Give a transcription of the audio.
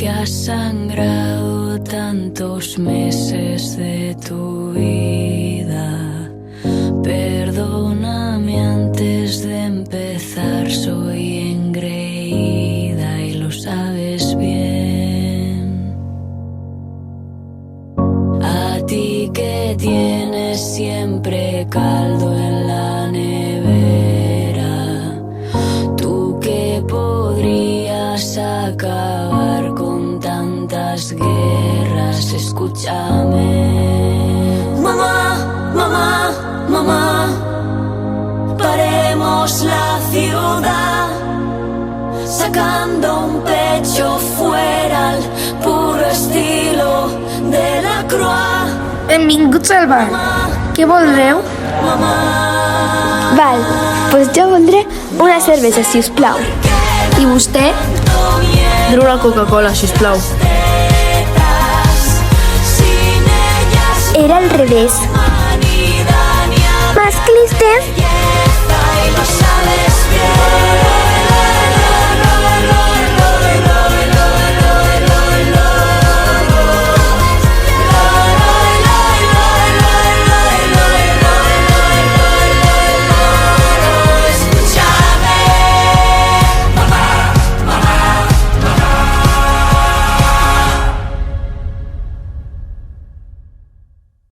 que has sangrado tantos meses de tu vida. Perdóname antes de empezar, soy engreída y lo sabes bien. A ti que tienes siempre caldo en la nevera, tú que podrías acabar con tantas guerras, escúchame. Mamá, mamá, mamá, paremos la ciudad, sacando un pecho fuera al puro estilo de la Croix. Benvinguts al bar. Què voldreu? Val, doncs jo voldré una cervesa, si us plau. I vostè? Voldré una Coca-Cola, sisplau. Era al revés.